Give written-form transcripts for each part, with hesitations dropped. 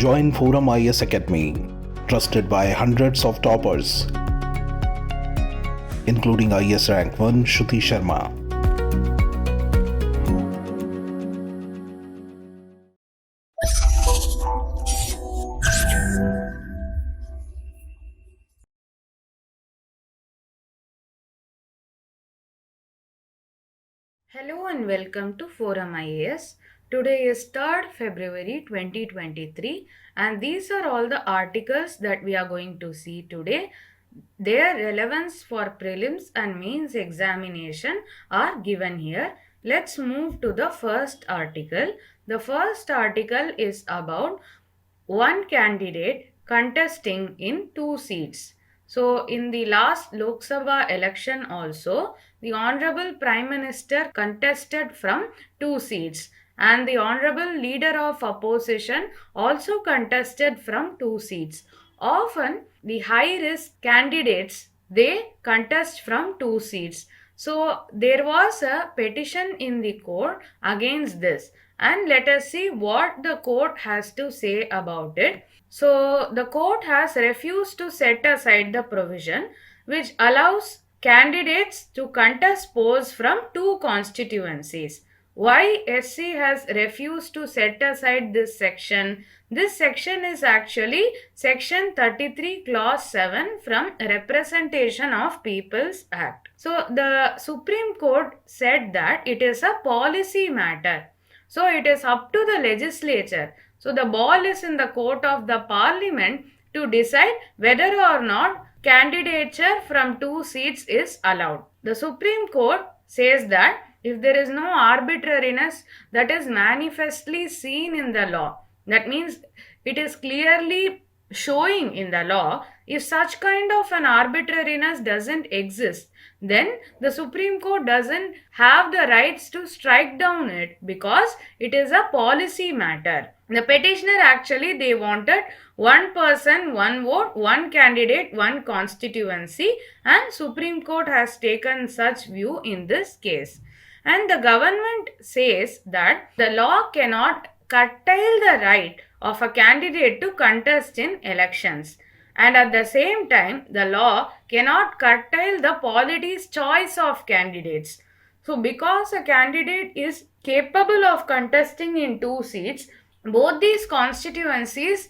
Join ForumIAS Academy, trusted by hundreds of toppers, including IAS Rank 1 Shruti Sharma. Hello and welcome to ForumIAS. Today is 3rd February 2023 and these are all the articles that we are going to see today. Their relevance for prelims and mains examination are given here. Let's move to the first article. The first article is about one candidate contesting in 2 seats. So, in the last Lok Sabha election also, the Honorable Prime Minister contested from 2 seats and the Honorable Leader of Opposition also contested from 2 seats. Often, the high-risk candidates, they contest from 2 seats. So, there was a petition in the court against this and let us see what the court has to say about it. So, the court has refused to set aside the provision which allows candidates to contest polls from 2 constituencies. Why SC has refused to set aside this section? This section is actually section 33 clause 7 from Representation of People's Act. So, the Supreme Court said that it is a policy matter. So, it is up to the legislature. So, the ball is in the court of the parliament to decide whether or not candidature from 2 seats is allowed. The Supreme Court says that if there is no arbitrariness that is manifestly seen in the law, that means it is clearly showing in the law, if such kind of an arbitrariness doesn't exist, then the Supreme Court doesn't have the rights to strike down it because it is a policy matter. The petitioner actually they wanted one person, one vote, one candidate, one constituency and Supreme Court has taken such view in this case. And the government says that the law cannot curtail the right of a candidate to contest in elections. And at the same time, the law cannot curtail the polity's choice of candidates. So, because a candidate is capable of contesting in 2 seats, both these constituencies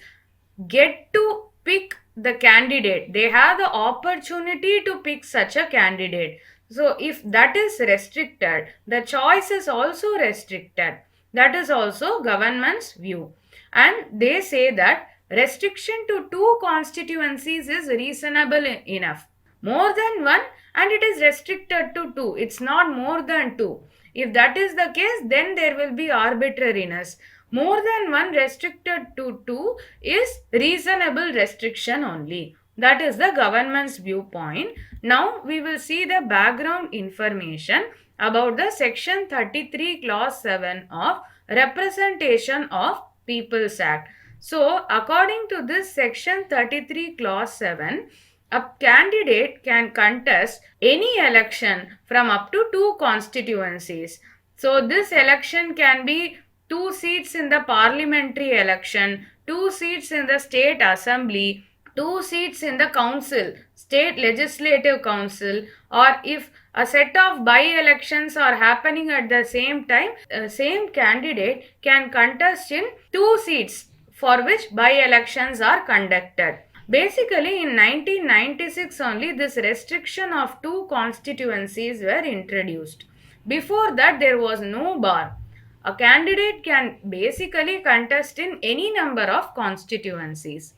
get to pick the candidate. They have the opportunity to pick such a candidate. So, if that is restricted, the choice is also restricted. That is also government's view. And they say that restriction to 2 constituencies is reasonable enough. More than 1 and it is restricted to 2. It's not more than 2. If that is the case, then there will be arbitrariness. More than 1 restricted to 2 is reasonable restriction only. That is the government's viewpoint. Now we will see the background information about the section 33 clause 7 of Representation of People's Act. So, according to this section 33 clause 7, a candidate can contest any election from up to 2 constituencies. So, this election can be 2 seats in the parliamentary election, 2 seats in the state assembly, 2 seats in the council, state legislative council, or if a set of by-elections are happening at the same time, same candidate can contest in 2 seats for which by-elections are conducted. Basically, in 1996 only, this restriction of 2 constituencies were introduced. Before that, there was no bar. A candidate can basically contest in any number of constituencies.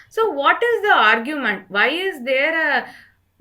So, what is the argument? Why is there a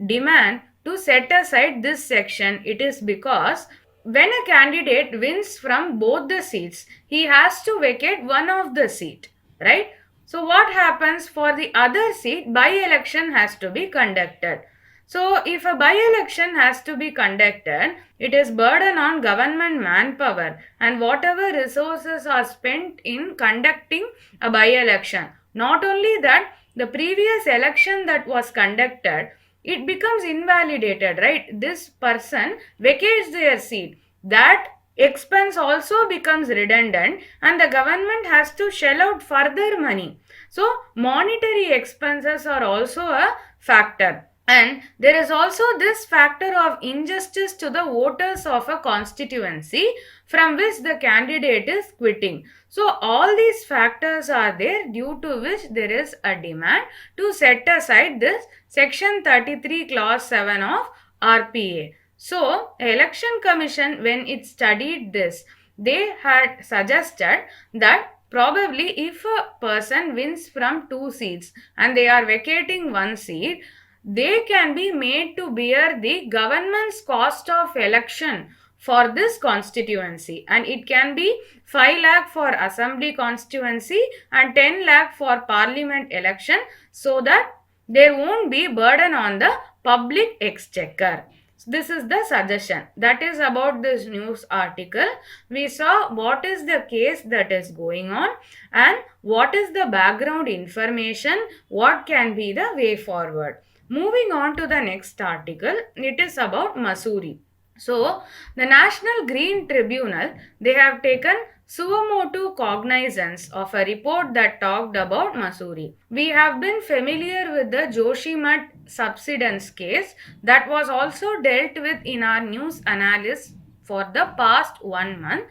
demand to set aside this section? It is because when a candidate wins from both the seats, he has to vacate one of the seat, right? So, what happens for the other seat? By-election has to be conducted. So, if a by-election has to be conducted, it is burden on government manpower and whatever resources are spent in conducting a by-election. Not only that, the previous election that was conducted, it becomes invalidated, right? This person vacates their seat. That expense also becomes redundant and the government has to shell out further money. So monetary expenses are also a factor. And there is also this factor of injustice to the voters of a constituency from which the candidate is quitting. So all these factors are there, due to which there is a demand to set aside this section 33 clause 7 of RPA. So election commission, when it studied this, they had suggested that probably if a person wins from 2 seats and they are vacating 1 seat, they can be made to bear the government's cost of election for this constituency, and it can be 5 lakh for assembly constituency and 10 lakh for parliament election, so that there won't be burden on the public exchequer. This is the suggestion. That is about this news article. We saw what is the case that is going on and what is the background information, what can be the way forward. Moving on to the next article, it is about Mussoorie. So, the National Green Tribunal, they have taken suo motu cognizance of a report that talked about Mussoorie. We have been familiar with the Joshimath subsidence case that was also dealt with in our news analysis for the past 1 month.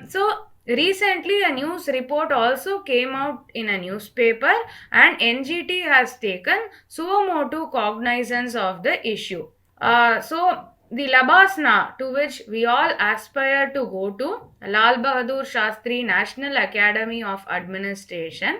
So recently a news report also came out in a newspaper and NGT has taken suo motu cognizance of the issue. So the Labasna, to which we all aspire to go to, Lal Bahadur Shastri National Academy of Administration,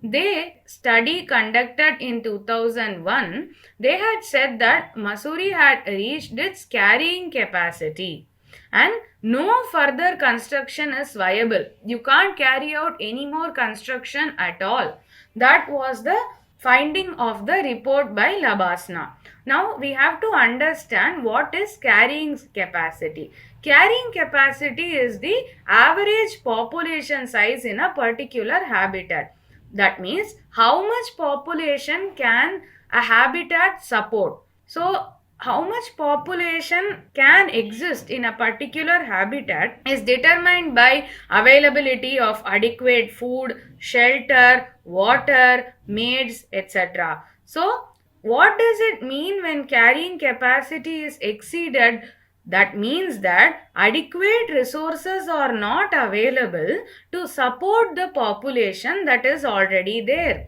they study conducted in 2001, they had said that Mussoorie had reached its carrying capacity and no further construction is viable. You can't carry out any more construction at all. That was the finding of the report by Labasna. Now we have to understand what is carrying capacity. Carrying capacity is the average population size in a particular habitat. That means how much population can a habitat support. So how much population can exist in a particular habitat is determined by availability of adequate food, shelter, water, maids, etc. So what does it mean when carrying capacity is exceeded? That means that adequate resources are not available to support the population that is already there.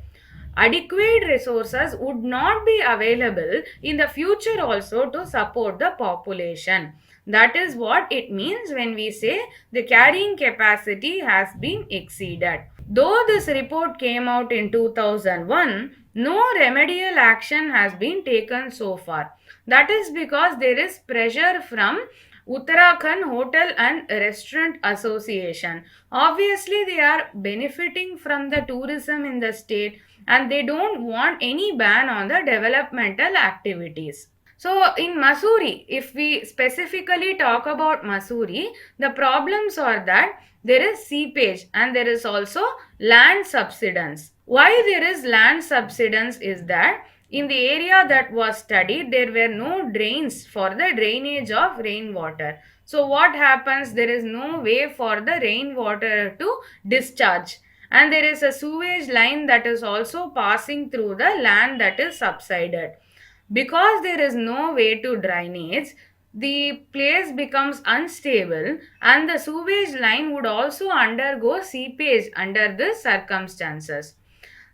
Adequate resources would not be available in the future also to support the population. That is what it means when we say the carrying capacity has been exceeded. Though this report came out in 2001, no remedial action has been taken so far. That is because there is pressure from Uttarakhand Hotel and Restaurant Association. Obviously, they are benefiting from the tourism in the state and they don't want any ban on the developmental activities. So in Mussoorie, if we specifically talk about Mussoorie, the problems are that there is seepage and there is also land subsidence. Why there is land subsidence is that in the area that was studied, there were no drains for the drainage of rainwater. So what happens? There is no way for the rainwater to discharge. And there is a sewage line that is also passing through the land that is subsided. Because there is no way to drainage, the place becomes unstable and the sewage line would also undergo seepage under these circumstances.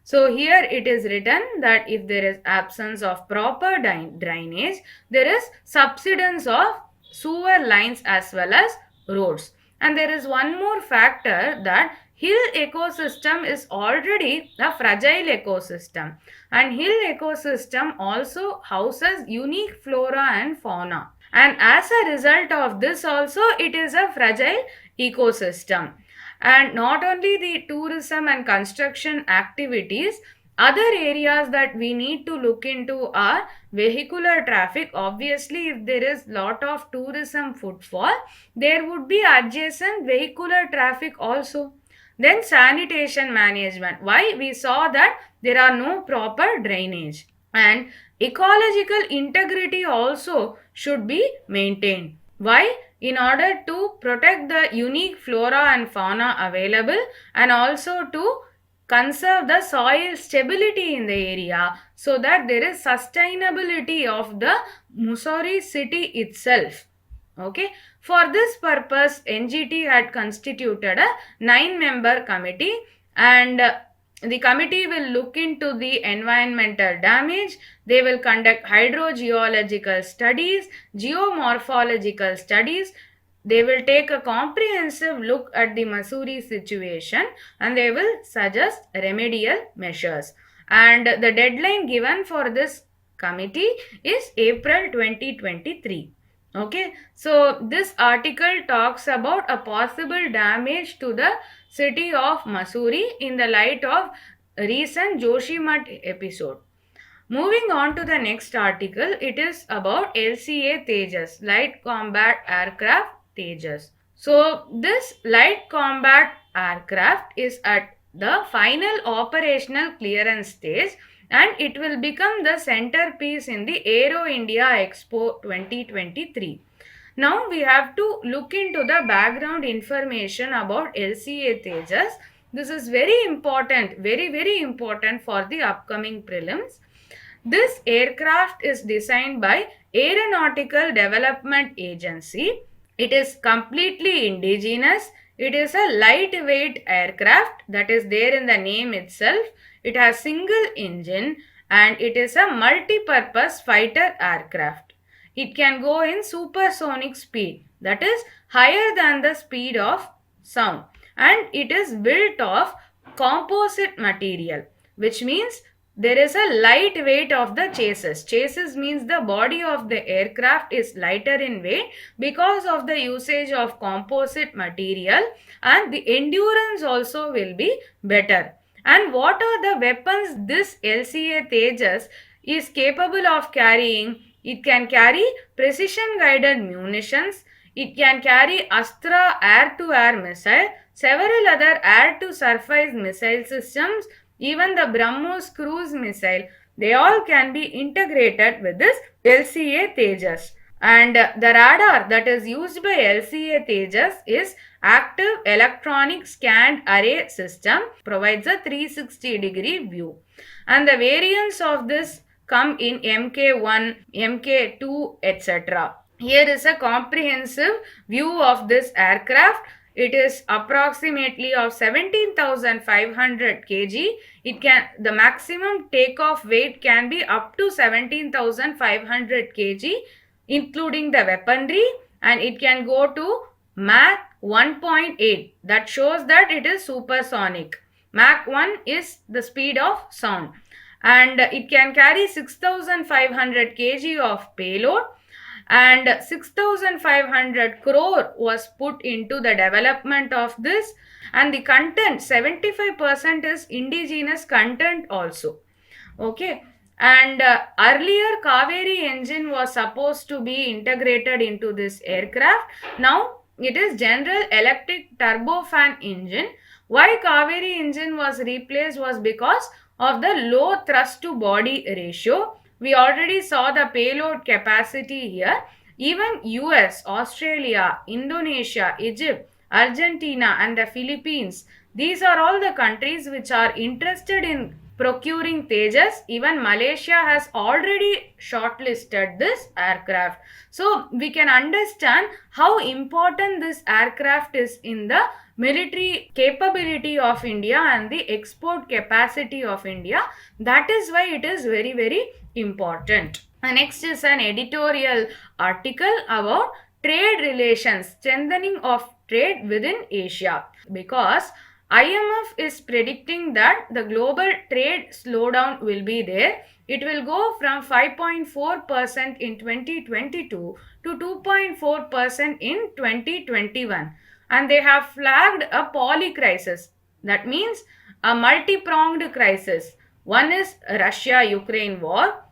So here it is written that if there is absence of proper drainage, there is subsidence of sewer lines as well as roads. And there is one more factor, that hill ecosystem is already a fragile ecosystem, and hill ecosystem also houses unique flora and fauna, and as a result of this also it is a fragile ecosystem. And not only the tourism and construction activities, other areas that we need to look into are vehicular traffic. Obviously, if there is lot of tourism footfall, there would be adjacent vehicular traffic also. Then sanitation management. Why? We saw that there are no proper drainage. And ecological integrity also should be maintained. Why? in order to protect the unique flora and fauna available and also to conserve the soil stability in the area so that there is sustainability of the Mussoorie city itself. Okay, for this purpose, NGT had constituted a 9-member committee, and the committee will look into the environmental damage. They will conduct hydrogeological studies, geomorphological studies. They will take a comprehensive look at the Mussoorie situation and they will suggest remedial measures. And the deadline given for this committee is April 2023. Okay, so this article talks about a possible damage to the city of Mussoorie in the light of recent Joshimath episode. Moving on to the next article, it is about LCA Tejas, Light Combat Aircraft Tejas. So this light combat aircraft is at the final operational clearance stage and it will become the centerpiece in the Aero India Expo 2023. Now we have to look into the background information about LCA Tejas. This is very important, very important for the upcoming prelims. This aircraft is designed by Aeronautical Development Agency. It is completely indigenous. It is a lightweight aircraft that is there in the name itself. It has single engine and it is a multi-purpose fighter aircraft. It can go in supersonic speed, that is higher than the speed of sound, and it is built of composite material, which means there is a light weight of the chassis. Chassis means the body of the aircraft is lighter in weight because of the usage of composite material, and the endurance also will be better. And what are the weapons this LCA Tejas is capable of carrying? It can carry precision guided munitions. It can carry Astra air-to-air missile, several other air-to-surface missile systems, even the BrahMos cruise missile. They all can be integrated with this LCA Tejas. And the radar that is used by LCA Tejas is Active Electronic Scanned Array System, provides a 360-degree view. And the variants of this come in MK1, MK2, etc. Here is a comprehensive view of this aircraft. It is approximately of 17,500 kg. The maximum takeoff weight can be up to 17,500 kg, including the weaponry, and it can go to Mach 1.8. That shows that it is supersonic. Mach 1 is the speed of sound. And it can carry 6,500 kg of payload, and 6,500 crore was put into the development of this, and the content 75% is indigenous content also. Okay, and earlier Kaveri engine was supposed to be integrated into this aircraft. Now it is General Electric turbofan engine. Why Kaveri engine was replaced was because of the low thrust to body ratio. We already saw the payload capacity here. Even US, Australia, Indonesia, Egypt, Argentina and the Philippines, these are all the countries which are interested in procuring Tejas. Even Malaysia has already shortlisted this aircraft. So we can understand how important this aircraft is in the military capability of India and the export capacity of India. That is why it is very important. Next is an editorial article about trade relations, strengthening of trade within Asia, because IMF is predicting that the global trade slowdown will be there. It will go from 5.4% in 2022 to 2.4% in 2021. And they have flagged a poly crisis. That means a multi-pronged crisis. One is Russia-Ukraine war.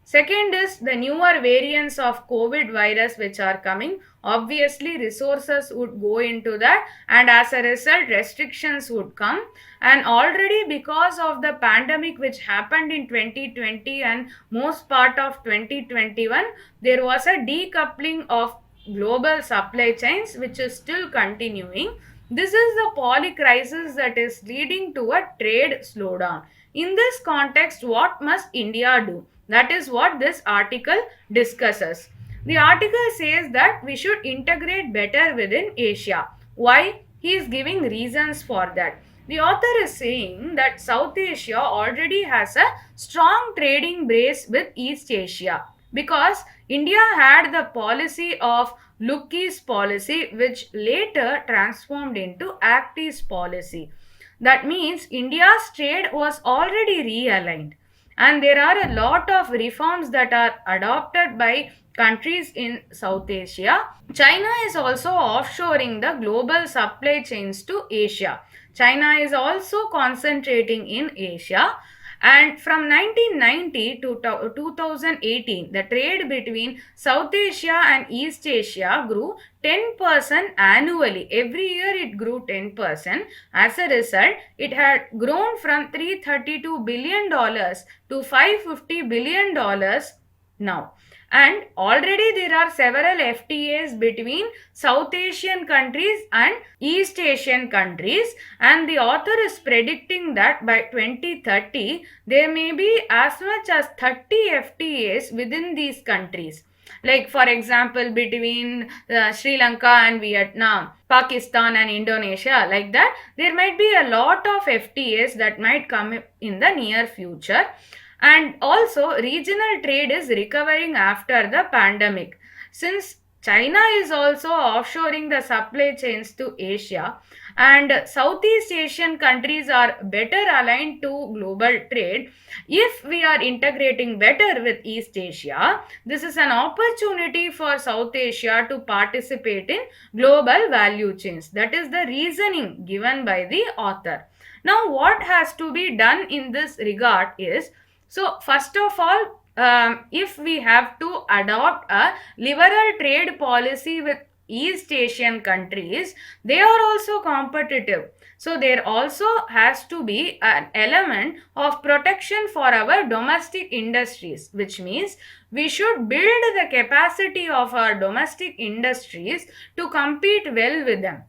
Second is the newer variants of COVID virus which are coming. Obviously, resources would go into that, and as a result, restrictions would come. And already because of the pandemic which happened in 2020 and most part of 2021, there was a decoupling of global supply chains, which is still continuing. This is the poly crisis that is leading to a trade slowdown. In this context, what must India do? That is what this article discusses. The article says that we should integrate better within Asia. Why? He is giving reasons for that. The author is saying that South Asia already has a strong trading base with East Asia because India had the policy of Look East policy, which later transformed into Act East policy. That means India's trade was already realigned, and there are a lot of reforms that are adopted by countries in South Asia. China is also offshoring the global supply chains to Asia. China is also concentrating in Asia, and from 1990 to 2018, the trade between South Asia and East Asia grew 10% annually. Every year it grew 10%. As a result, it had grown from $332 billion to $550 billion now. And already there are several FTAs between South Asian countries and East Asian countries, and the author is predicting that by 2030 there may be as much as 30 FTAs within these countries. Like for example, between Sri Lanka and Vietnam, Pakistan and Indonesia, like that, there might be a lot of FTAs that might come in the near future. And also, regional trade is recovering after the pandemic. Since China is also offshoring the supply chains to Asia, and Southeast Asian countries are better aligned to global trade, if we are integrating better with East Asia, this is an opportunity for South Asia to participate in global value chains. That is the reasoning given by the author. Now, what has to be done in this regard is, so first of all, if we have to adopt a liberal trade policy with East Asian countries, they are also competitive. So there also has to be an element of protection for our domestic industries, which means we should build the capacity of our domestic industries to compete well with them.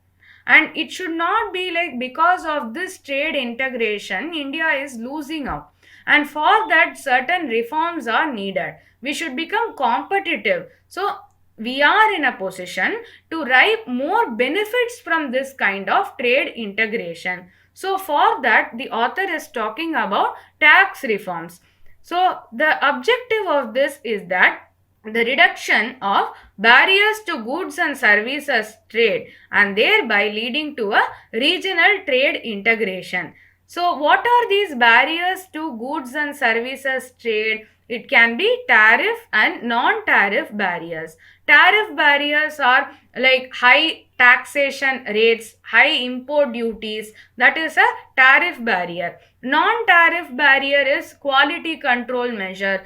And it should not be like because of this trade integration, India is losing out. And for that, certain reforms are needed. We should become competitive. So, we are in a position to reap more benefits from this kind of trade integration. So, for that, the author is talking about tax reforms. So, the objective of this is that the reduction of barriers to goods and services trade, and thereby leading to a regional trade integration. So, what are these barriers to goods and services trade? It can be tariff and non-tariff barriers. Tariff barriers are like high taxation rates, high import duties, that is a tariff barrier. Non-tariff barrier is quality control measure.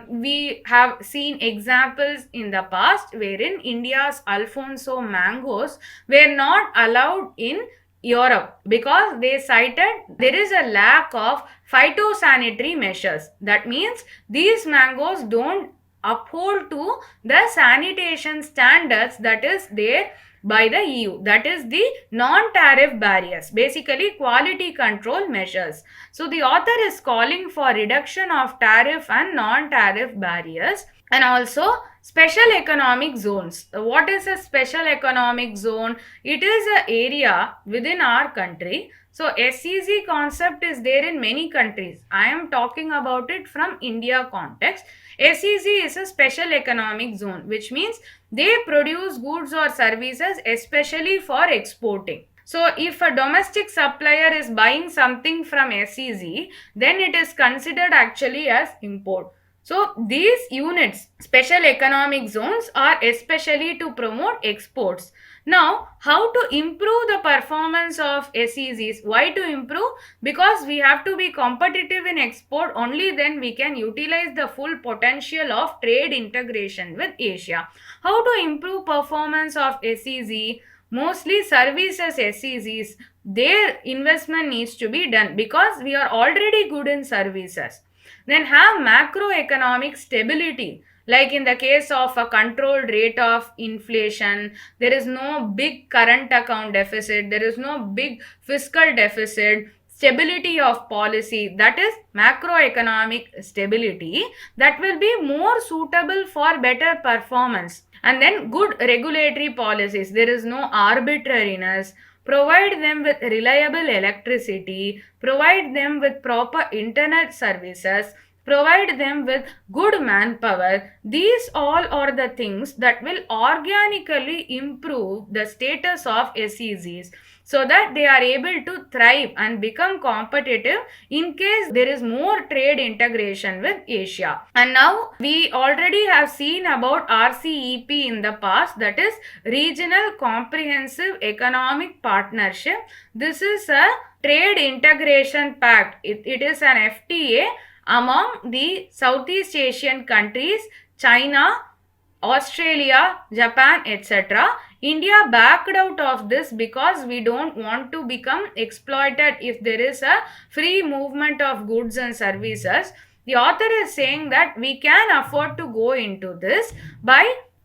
We have seen examples in the past wherein India's Alfonso mangoes were not allowed in Europe because they cited there is a lack of phytosanitary measures. That means these mangoes don't uphold to the sanitation standards that is there by the EU. That is the non-tariff barriers, basically quality control measures. So the author is calling for reduction of tariff and non-tariff barriers, and also special economic zones. What is a special economic zone? It is an area within our country. So SEZ concept is there in many countries. I am talking about it from India context. SEZ is a special economic zone, which means they produce goods or services especially for exporting. So if a domestic supplier is buying something from SEZ, then it is considered actually as import. So these units, special economic zones, are especially to promote exports. Now, how to improve the performance of SEZs? Why to improve? Because we have to be competitive in export, only then we can utilize the full potential of trade integration with Asia. How to improve performance of SEZ? Mostly services SEZs, their investment needs to be done because we are already good in services. Then have macroeconomic stability. Like in the case of a controlled rate of inflation, there is no big current account deficit, there is no big fiscal deficit, stability of policy, that is macroeconomic stability, that will be more suitable for better performance. And then good regulatory policies, there is no arbitrariness, provide them with reliable electricity, provide them with proper internet services, provide them with good manpower. These all are the things that will organically improve the status of SEZs, so that they are able to thrive and become competitive in case there is more trade integration with Asia. And now we already have seen about RCEP in the past, that is Regional Comprehensive Economic Partnership. This is a trade integration pact. It is an FTA among the Southeast Asian countries, China, Australia, Japan, etc. India backed out of this because we don't want to become exploited if there is a free movement of goods and services. The author is saying that we can afford to go into this by,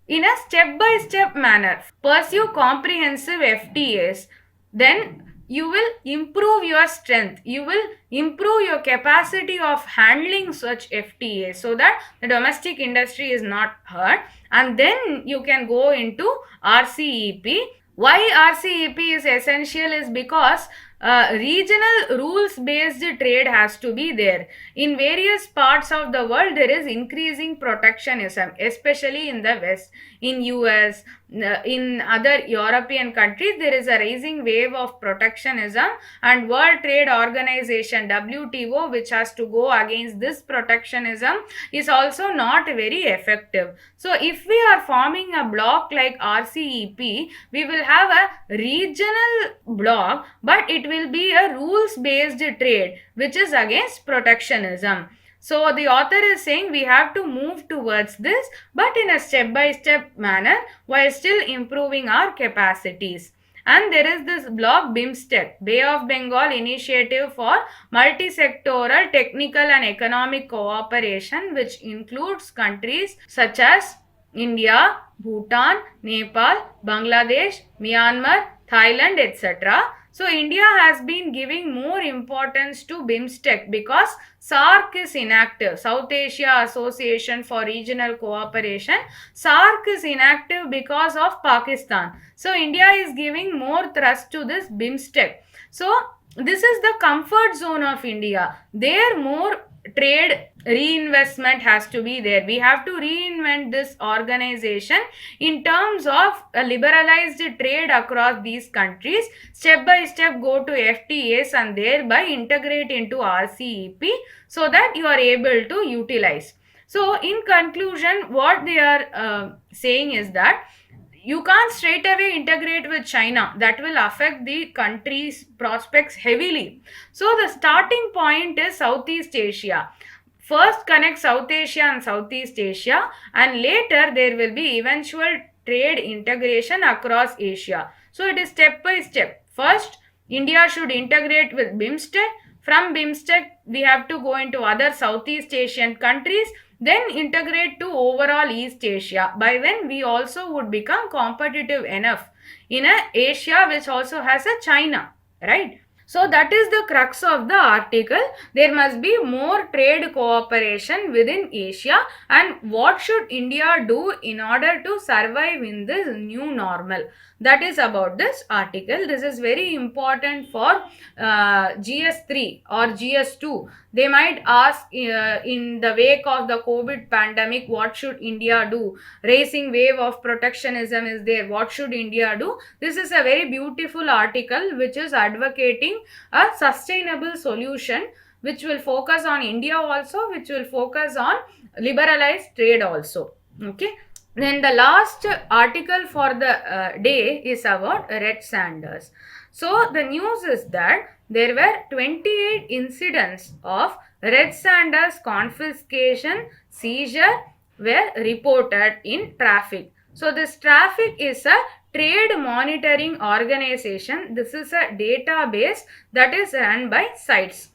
in a step-by-step manner, pursue comprehensive FTAs. Then you will improve your strength, you will improve your capacity of handling such FTA, so that the domestic industry is not hurt, and then you can go into RCEP. Why RCEP is essential is because regional rules based trade has to be there. In various parts of the world there is increasing protectionism, especially in the West, in US, in other European countries there is a rising wave of protectionism, and World Trade Organization WTO, which has to go against this protectionism, is also not very effective. So if we are forming a bloc like RCEP, we will have a regional bloc, but it will be a rules based trade which is against protectionism. So the author is saying we have to move towards this, but in a step-by-step manner while still improving our capacities. And there is this bloc BIMSTEC, Bay of Bengal Initiative for Multi-Sectoral Technical and Economic Cooperation, which includes countries such as India, Bhutan, Nepal, Bangladesh, Myanmar, Thailand, etc. So India has been giving more importance to BIMSTEC because SAARC is inactive, South Asia Association for Regional Cooperation. SAARC is inactive because of Pakistan. So India is giving more thrust to this BIMSTEC. So this is the comfort zone of India. There more trade reinvestment has to be there. We have to reinvent this organization in terms of a liberalized trade across these countries, step by step go to FTAs and thereby integrate into RCEP so that you are able to utilize. So in conclusion, what they are saying is that you can't straight away integrate with China. That will affect the country's prospects heavily. So the starting point is Southeast Asia. First connect South Asia and Southeast Asia, and later there will be eventual trade integration across Asia. So it is step by step. First, India should integrate with BIMSTEC. From BIMSTEC, we have to go into other Southeast Asian countries, then integrate to overall East Asia. By then, we also would become competitive enough in a Asia which also has a China, right? So that is the crux of the article. There must be more trade cooperation within Asia, and what should India do in order to survive in this new normal. That is about this article. This is very important for GS3 or GS2. They might ask in the wake of the COVID pandemic, what should India do? Rising wave of protectionism is there. What should India do? This is a very beautiful article which is advocating a sustainable solution which will focus on India also, which will focus on liberalized trade also. Okay. Then the last article for the day is about Red Sanders. So the news is that there were 28 incidents of Red Sanders confiscation seizure were reported in traffic. So this traffic is a trade monitoring organization. This is a database that is run by sites.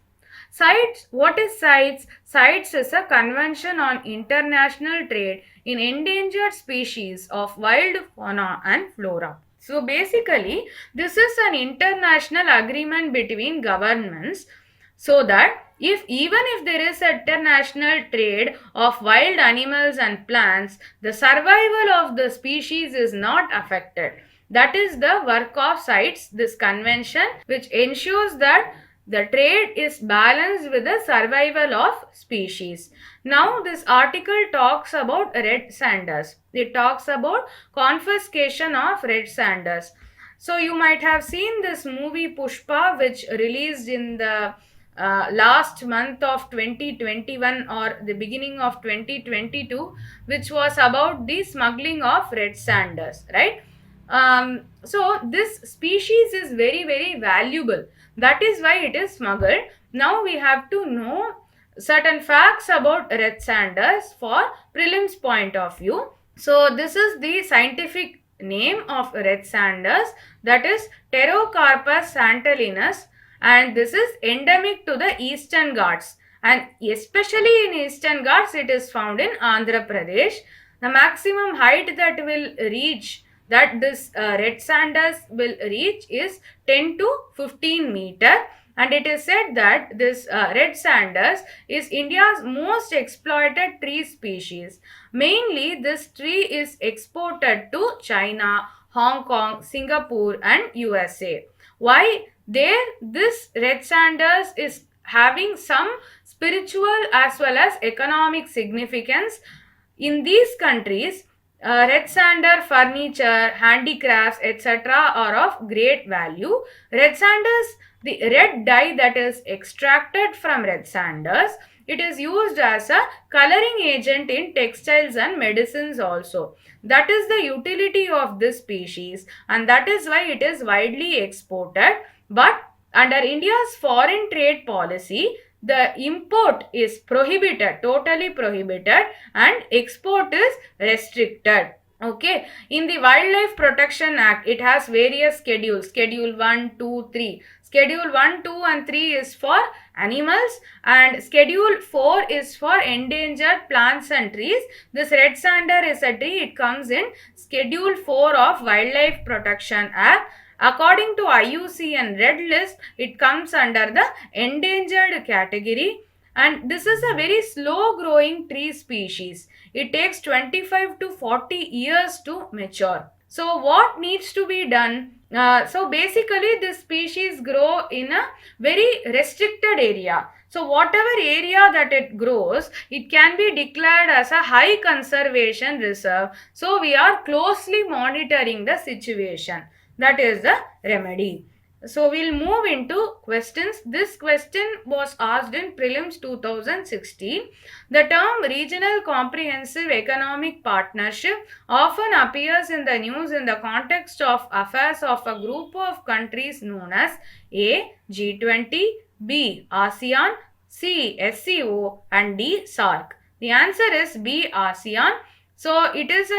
CITES, what is CITES? CITES is a convention on international trade in endangered species of wild fauna and flora. So basically, this is an international agreement between governments so that even if there is international trade of wild animals and plants, the survival of the species is not affected. That is the work of CITES, this convention, which ensures that the trade is balanced with the survival of species. Now this article talks about red sanders. It talks about confiscation of red sanders. So you might have seen this movie Pushpa, which released in the last month of 2021 or the beginning of 2022, which was about the smuggling of red sanders, right? So this species is very, very valuable. That is why it is smuggled. Now we have to know certain facts about red sanders for prelims point of view. So this is the scientific name of red sanders, that is Pterocarpus santalinus, and this is endemic to the Eastern Ghats, and especially in Eastern Ghats it is found in Andhra Pradesh. The maximum height that will reach, that this red sanders will reach, is 10 to 15 meter, and it is said that this red sanders is India's most exploited tree species. Mainly this tree is exported to China, Hong Kong, Singapore and USA. Why? There this red sanders is having some spiritual as well as economic significance. In these countries, red sander furniture, handicrafts, etc. are of great value. Red sanders, the red dye that is extracted from red sanders, it is used as a coloring agent in textiles and medicines also. That is the utility of this species, and that is why it is widely exported. But under India's foreign trade policy, the import is prohibited, totally prohibited, and export is restricted. Okay, in the Wildlife Protection Act, it has various schedules. Schedule 1, 2, 3. Schedule 1, 2 and 3 is for animals, and Schedule 4 is for endangered plants and trees. This red sander is a tree. It comes in Schedule 4 of Wildlife Protection Act. According to IUCN and Red List, it comes under the endangered category, and this is a very slow growing tree species. It takes 25 to 40 years to mature. So what needs to be done? So basically this species grow in a very restricted area. So whatever area that it grows, it can be declared as a high conservation reserve. So we are closely monitoring the situation. That is the remedy. So we'll move into questions. This question was asked in prelims 2016. The term regional comprehensive economic partnership often appears in the news in the context of affairs of a group of countries known as A. G20, B. ASEAN, C. SCO and D. SAARC. The answer is B. ASEAN. So it is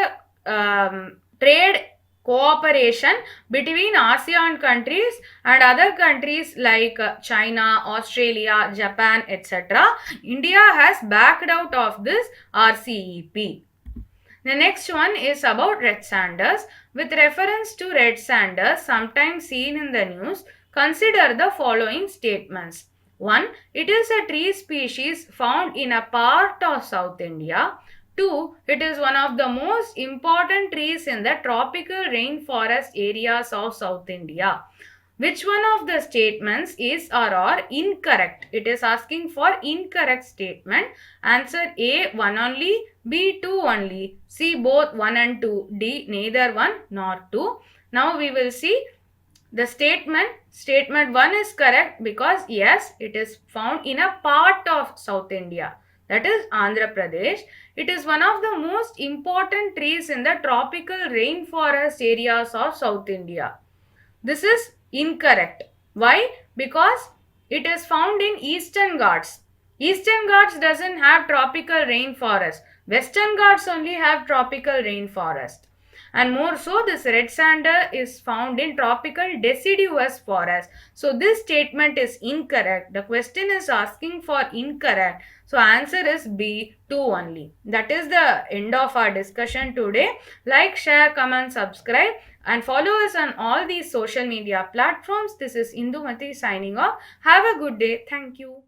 a trade cooperation between ASEAN countries and other countries like China, Australia, Japan, etc. India has backed out of this RCEP. The next one is about red sanders. With reference to red sanders sometimes seen in the news, consider the following statements. 1. It is a tree species found in a part of South India. 2. It is one of the most important trees in the tropical rainforest areas of South India. Which one of the statements is or are incorrect? It is asking for incorrect statement. Answer A, 1 only, B, 2 only, C, both 1 and 2, D, neither 1 nor 2. Now we will see the statement. Statement 1 is correct because yes, it is found in a part of South India, that is Andhra Pradesh. It is one of the most important trees in the tropical rainforest areas of South India. This is incorrect. Why? Because it is found in Eastern Ghats. Eastern Ghats doesn't have tropical rainforest. Western Ghats only have tropical rainforest. and more so this red sander is found in tropical deciduous forest. So this statement is incorrect. The question is asking for incorrect. So answer is B, 2 only. That is the end of our discussion today. Like, share, comment, subscribe and follow us on all these social media platforms. This is Indumati signing off. Have a good day. Thank you.